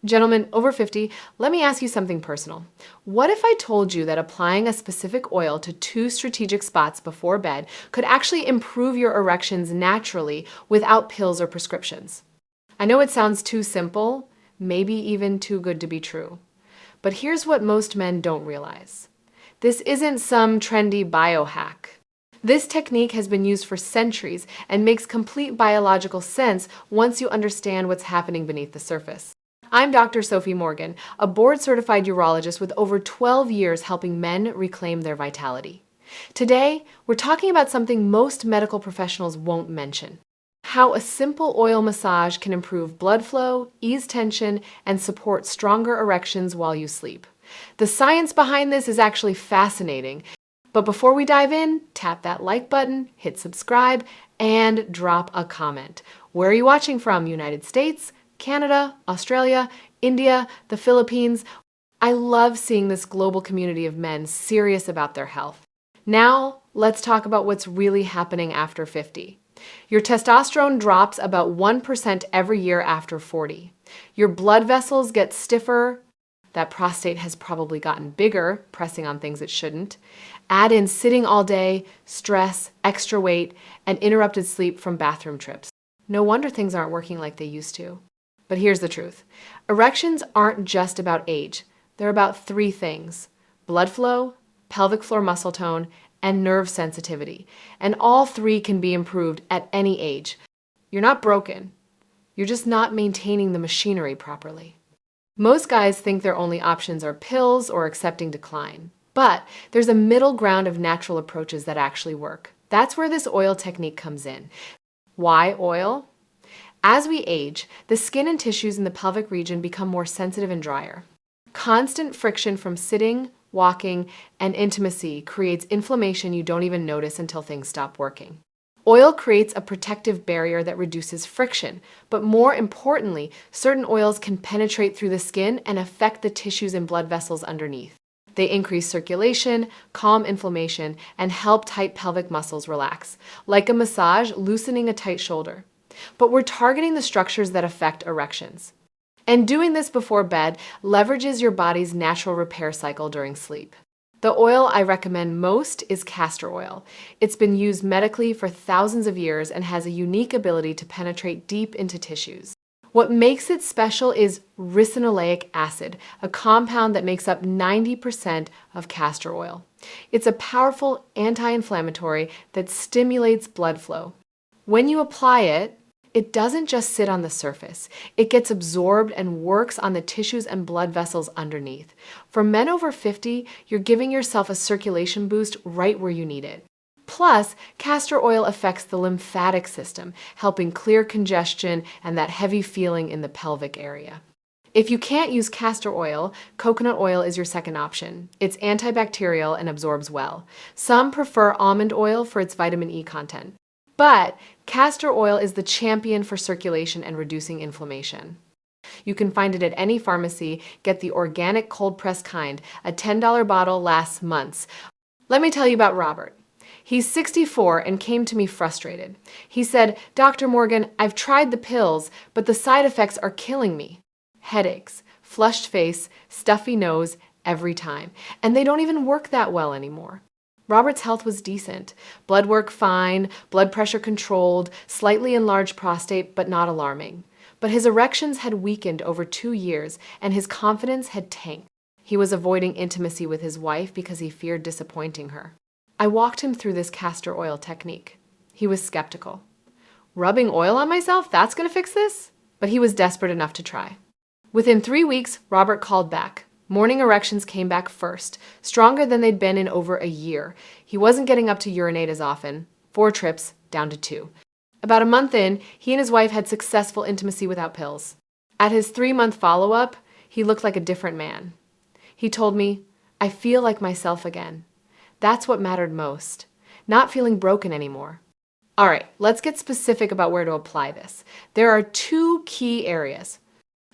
Gentlemen over 50, let me ask you something personal. What if I told you that applying a specific oil to 2 strategic spots before bed could actually improve your erections naturally without pills or prescriptions? I know it sounds too simple, maybe even too good to be true. But here's what most men don't realize. This isn't some trendy biohack. This technique has been used for centuries and makes complete biological sense once you understand what's happening beneath the surface. I'm Dr. Sophie Morgan, a board-certified urologist with over 12 years helping men reclaim their vitality. Today, we're talking about something most medical professionals won't mention: how a simple oil massage can improve blood flow, ease tension, and support stronger erections while you sleep. The science behind this is actually fascinating. But before we dive in, tap that like button, hit subscribe, and drop a comment. Where are you watching from? United States, Canada, Australia, India, the Philippines? I love seeing this global community of men serious about their health. Now, let's talk about what's really happening after 50. Your testosterone drops about 1% every year after 40. Your blood vessels get stiffer. That prostate has probably gotten bigger, pressing on things it shouldn't. Add in sitting all day, stress, extra weight, and interrupted sleep from bathroom trips. No wonder things aren't working like they used to. But here's the truth. Erections aren't just about age. They're about 3 things: blood flow, pelvic floor muscle tone, and nerve sensitivity. And all 3 can be improved at any age. You're not broken. You're just not maintaining the machinery properly. Most guys think their only options are pills or accepting decline. But there's a middle ground of natural approaches that actually work. That's where this oil technique comes in. Why oil? As we age, the skin and tissues in the pelvic region become more sensitive and drier. Constant friction from sitting, walking, and intimacy creates inflammation you don't even notice until things stop working. Oil creates a protective barrier that reduces friction, but more importantly, certain oils can penetrate through the skin and affect the tissues and blood vessels underneath. They increase circulation, calm inflammation, and help tight pelvic muscles relax, like a massage loosening a tight shoulder. But we're targeting the structures that affect erections. And doing this before bed leverages your body's natural repair cycle during sleep. The oil I recommend most is castor oil. It's been used medically for thousands of years and has a unique ability to penetrate deep into tissues. What makes it special is ricinoleic acid, a compound that makes up 90% of castor oil. It's a powerful anti-inflammatory that stimulates blood flow. When you apply it, it doesn't just sit on the surface. It gets absorbed and works on the tissues and blood vessels underneath. For men over 50, you're giving yourself a circulation boost right where you need it. Plus, castor oil affects the lymphatic system, helping clear congestion and that heavy feeling in the pelvic area. If you can't use castor oil, coconut oil is your second option. It's antibacterial and absorbs well. Some prefer almond oil for its vitamin E content. But castor oil is the champion for circulation and reducing inflammation. You can find it at any pharmacy. Get the organic cold-pressed kind. A $10 bottle lasts months. Let me tell you about Robert. He's 64 and came to me frustrated. He said, "Dr. Morgan, I've tried the pills, but the side effects are killing me. Headaches, flushed face, stuffy nose, every time. And they don't even work that well anymore." Robert's health was decent. Blood work fine, blood pressure controlled, slightly enlarged prostate, but not alarming. But his erections had weakened over 2 years, and his confidence had tanked. He was avoiding intimacy with his wife because he feared disappointing her. I walked him through this castor oil technique. He was skeptical. Rubbing oil on myself, that's going to fix this? But he was desperate enough to try. Within 3 weeks, Robert called back. Morning erections came back first, stronger than they'd been in over a year. He wasn't getting up to urinate as often. 4 trips, down to 2. About a month in, he and his wife had successful intimacy without pills. At his 3-month follow-up, he looked like a different man. He told me, "I feel like myself again." That's what mattered most. Not feeling broken anymore. All right, let's get specific about where to apply this. There are 2 key areas.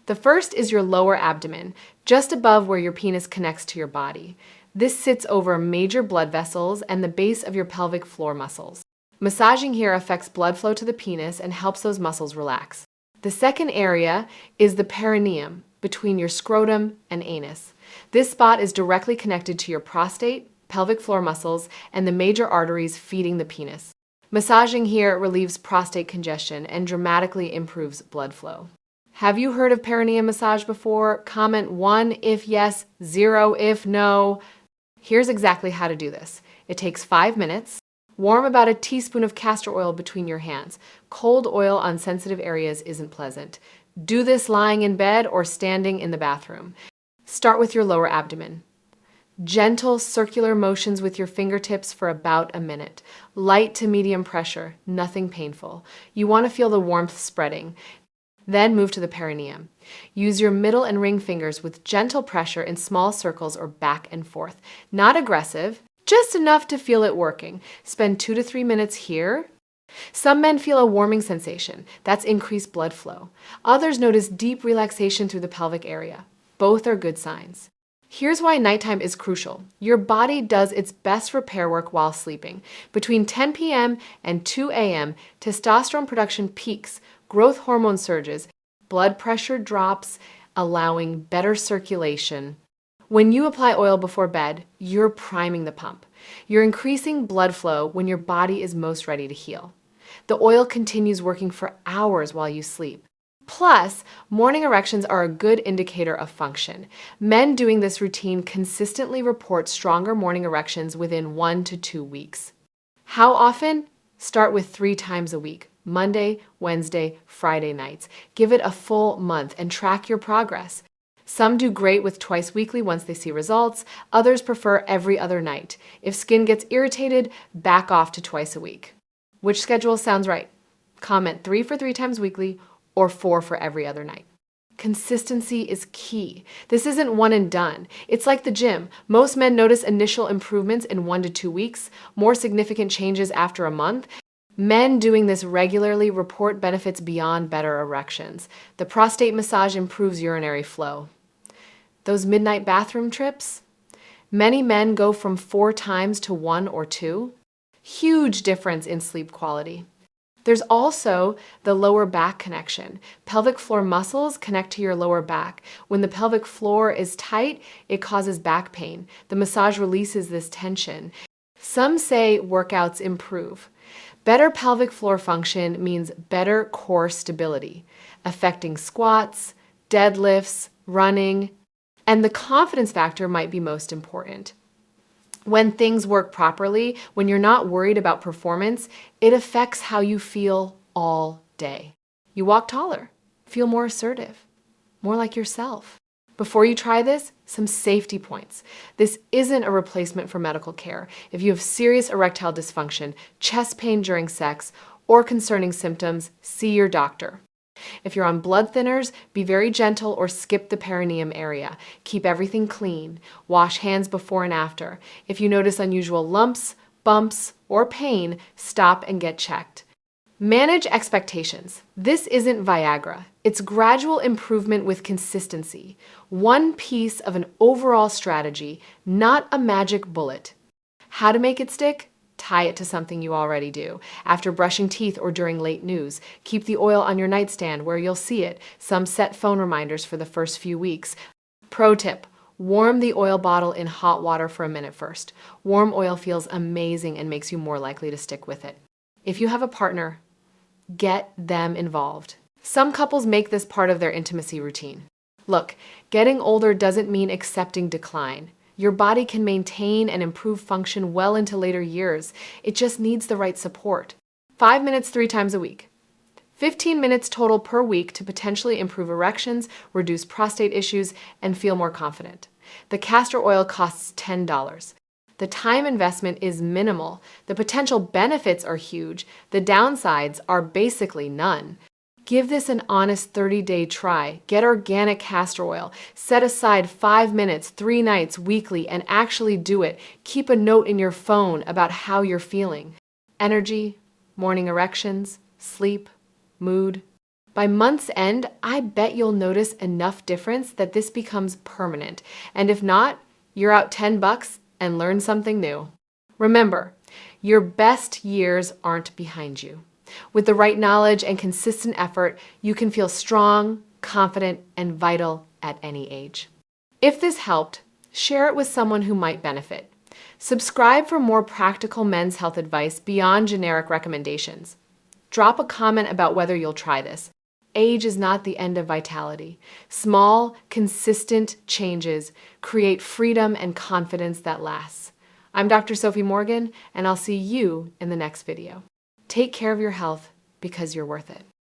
The first is your lower abdomen, just above where your penis connects to your body. This sits over major blood vessels and the base of your pelvic floor muscles. Massaging here affects blood flow to the penis and helps those muscles relax. The second area is the perineum, between your scrotum and anus. This spot is directly connected to your prostate, pelvic floor muscles, and the major arteries feeding the penis. Massaging here relieves prostate congestion and dramatically improves blood flow. Have you heard of perineum massage before? Comment 1 if yes, 0 if no. Here's exactly how to do this. It takes 5 minutes. Warm about a teaspoon of castor oil between your hands. Cold oil on sensitive areas isn't pleasant. Do this lying in bed or standing in the bathroom. Start with your lower abdomen. Gentle circular motions with your fingertips for about a minute. Light to medium pressure, nothing painful. You want to feel the warmth spreading. Then move to the perineum. Use your middle and ring fingers with gentle pressure in small circles or back and forth. Not aggressive, just enough to feel it working. Spend 2 to 3 minutes here. Some men feel a warming sensation. That's increased blood flow. Others notice deep relaxation through the pelvic area. Both are good signs. Here's why nighttime is crucial. Your body does its best repair work while sleeping. Between 10 p.m. and 2 a.m., testosterone production peaks, growth hormone surges, blood pressure drops, allowing better circulation. When you apply oil before bed, you're priming the pump. You're increasing blood flow when your body is most ready to heal. The oil continues working for hours while you sleep. Plus, morning erections are a good indicator of function. Men doing this routine consistently report stronger morning erections within 1 to 2 weeks. How often? Start with 3 times a week, Monday, Wednesday, Friday nights. Give it a full month and track your progress. Some do great with twice weekly once they see results. Others prefer every other night. If skin gets irritated, back off to twice a week. Which schedule sounds right? Comment 3 for 3 times weekly or 4 for every other night. Consistency is key. This isn't one and done. It's like the gym. Most men notice initial improvements in 1 to 2 weeks, more significant changes after a month. Men doing this regularly report benefits beyond better erections. The prostate massage improves urinary flow. Those midnight bathroom trips? Many men go from 4 times to 1 or 2. Huge difference in sleep quality. There's also the lower back connection. Pelvic floor muscles connect to your lower back. When the pelvic floor is tight, it causes back pain. The massage releases this tension. Some say workouts improve. Better pelvic floor function means better core stability, affecting squats, deadlifts, running, and the confidence factor might be most important. When things work properly, when you're not worried about performance, it affects how you feel all day. You walk taller, feel more assertive, more like yourself. Before you try this, some safety points. This isn't a replacement for medical care. If you have serious erectile dysfunction, chest pain during sex, or concerning symptoms, see your doctor. If you're on blood thinners, be very gentle or skip the perineum area. Keep everything clean. Wash hands before and after. If you notice unusual lumps, bumps, or pain, stop and get checked. Manage expectations. This isn't Viagra. It's gradual improvement with consistency. One piece of an overall strategy, not a magic bullet. How to make it stick? Tie it to something you already do. After brushing teeth or during late news, keep the oil on your nightstand where you'll see it. Some set phone reminders for the first few weeks. Pro tip, warm the oil bottle in hot water for a minute first. Warm oil feels amazing and makes you more likely to stick with it. If you have a partner, get them involved. Some couples make this part of their intimacy routine. Look, getting older doesn't mean accepting decline. Your body can maintain and improve function well into later years. It just needs the right support. 5 minutes 3 times a week. 15 minutes total per week to potentially improve erections, reduce prostate issues, and feel more confident. The castor oil costs $10. The time investment is minimal. The potential benefits are huge. The downsides are basically none. Give this an honest 30-day try. Get organic castor oil. Set aside 5 minutes, 3 nights weekly, and actually do it. Keep a note in your phone about how you're feeling. Energy, morning erections, sleep, mood. By month's end, I bet you'll notice enough difference that this becomes permanent. And if not, you're out $10 and learn something new. Remember, your best years aren't behind you. With the right knowledge and consistent effort, you can feel strong, confident, and vital at any age. If this helped, share it with someone who might benefit. Subscribe for more practical men's health advice beyond generic recommendations. Drop a comment about whether you'll try this. Age is not the end of vitality. Small, consistent changes create freedom and confidence that lasts. I'm Dr. Sophie Morgan, and I'll see you in the next video. Take care of your health because you're worth it.